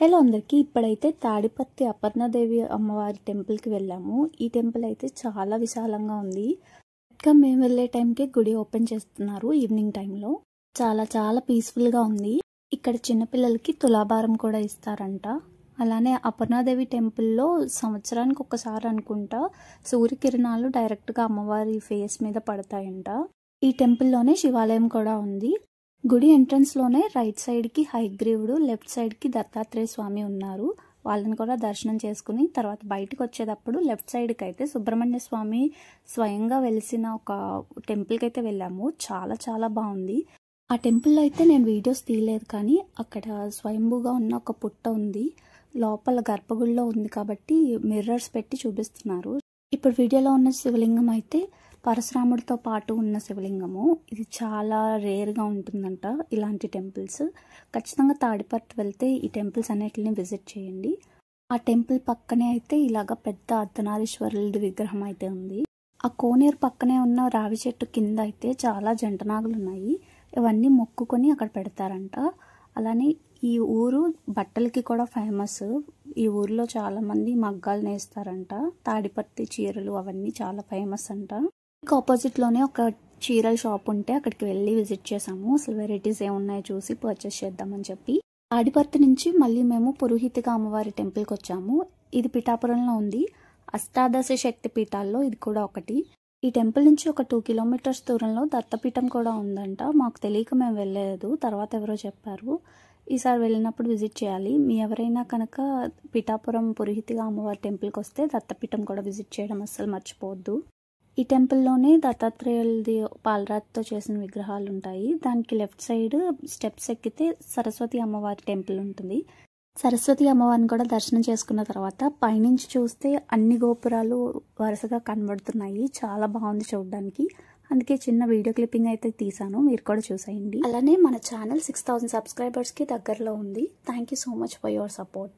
Hello అందరికీ ఇప్పుడైతే తాడిపత్రి అపర్ణాదేవి అమ్మవారి టెంపుల్కి వెళ్ళాము. ఈ టెంపుల్ అయితే చాలా విశాలంగా ఉంది. ఇంకా మేము వెళ్ళే టైంకి గుడి ఓపెన్ చేస్తున్నారు ఈవినింగ్ టైంలో. చాలా చాలా పీస్ఫుల్గా ఉంది. ఇక్కడ చిన్నపిల్లలకి తులాభారం కూడా ఇస్తారంట. అలానే అపర్ణాదేవి టెంపుల్లో సంవత్సరానికి ఒకసారి అనుకుంటా సూర్యకిరణాలు డైరెక్ట్గా అమ్మవారి ఫేస్ మీద పడతాయంట. ఈ టెంపుల్లోనే శివాలయం కూడా ఉంది. గుడి ఎంట్రన్స్ లోనే రైట్ సైడ్ కి హయగ్రీవుడు, లెఫ్ట్ సైడ్ కి దత్తాత్రేయ స్వామి ఉన్నారు. వాళ్ళని కూడా దర్శనం చేసుకుని తర్వాత బయటకు వచ్చేటప్పుడు లెఫ్ట్ సైడ్ కి అయితే సుబ్రహ్మణ్య స్వామి స్వయంగా వెలిసిన ఒక టెంపుల్ కి అయితే వెళ్ళాము. చాలా చాలా బాగుంది. ఆ టెంపుల్లో అయితే నేను వీడియోస్ తీయలేదు, కానీ అక్కడ స్వయంభూగా ఉన్న ఒక పుట్ట ఉంది. లోపల గర్భగుడిలో ఉంది కాబట్టి మిర్రర్స్ పెట్టి చూపిస్తున్నారు. ఇప్పుడు వీడియోలో ఉన్న శివలింగం అయితే పరశురాముడితో పాటు ఉన్న శివలింగము. ఇది చాలా రేర్గా ఉంటుందంట ఇలాంటి టెంపుల్స్. ఖచ్చితంగా తాడిపత్రి వెళ్తే ఈ టెంపుల్స్ అన్నిటిని విజిట్ చేయండి. ఆ టెంపుల్ పక్కనే అయితే ఇలాగ పెద్ద అర్ధనారీశ్వరుడి విగ్రహం అయితే ఉంది. ఆ కోనేరు పక్కనే ఉన్న రావి చెట్టు కింద అయితే చాలా జంటనాగులు ఉన్నాయి. ఇవన్నీ మొక్కుకొని అక్కడ పెడతారంట. అలానే ఈ ఊరు బట్టలకి కూడా ఫేమస్. ఈ ఊర్లో చాలా మంది మగ్గాలు నేస్తారంట. తాడిపత్రి చీరలు అవన్నీ చాలా ఫేమస్ అంట. ఆపోజిట్ లోనే ఒక చీరల షాప్ ఉంటే అక్కడికి వెళ్ళి విజిట్ చేసాము. అసలు వెరైటీస్ ఏమున్నాయో చూసి పర్చేస్ చేద్దామని చెప్పి. తాడిపత్రి నుంచి మళ్ళీ మేము పురోహితిక అమ్మవారి టెంపుల్కి వచ్చాము. ఇది పిఠాపురంలో ఉంది. అష్టాదశ శక్తి పీఠాల్లో ఇది కూడా ఒకటి. ఈ టెంపుల్ నుంచి ఒక 2 కిలోమీటర్స్ దూరంలో దత్తపీఠం కూడా ఉందంట. మాకు తెలియక మేము వెళ్ళలేదు, తర్వాత ఎవరో చెప్పారు. ఈసారి వెళ్ళినప్పుడు విజిట్ చేయాలి. మీ ఎవరైనా కనుక పిఠాపురం పురోహితిక అమ్మవారి టెంపుల్కి వస్తే దత్తపీఠం కూడా విజిట్ చేయడం అస్సలు మర్చిపోవద్దు. ఈ టెంపుల్లోనే దత్తాత్రేయులది పాలరాతితో చేసిన విగ్రహాలు ఉంటాయి. దానికి లెఫ్ట్ సైడ్ స్టెప్స్ ఎక్కితే సరస్వతి అమ్మవారి టెంపుల్ ఉంటుంది. సరస్వతి అమ్మవారిని కూడా దర్శనం చేసుకున్న తర్వాత పైనుంచి చూస్తే అన్ని గోపురాలు వరుసగా కనబడుతున్నాయి. చాలా బాగుంది చూడడానికి. అందుకే చిన్న వీడియో క్లిప్పింగ్ అయితే తీసాను, మీరు కూడా చూసేయండి. అలానే మన ఛానల్ 6000 సబ్స్క్రైబర్స్కి దగ్గరలో ఉంది. Thank you so much for your support.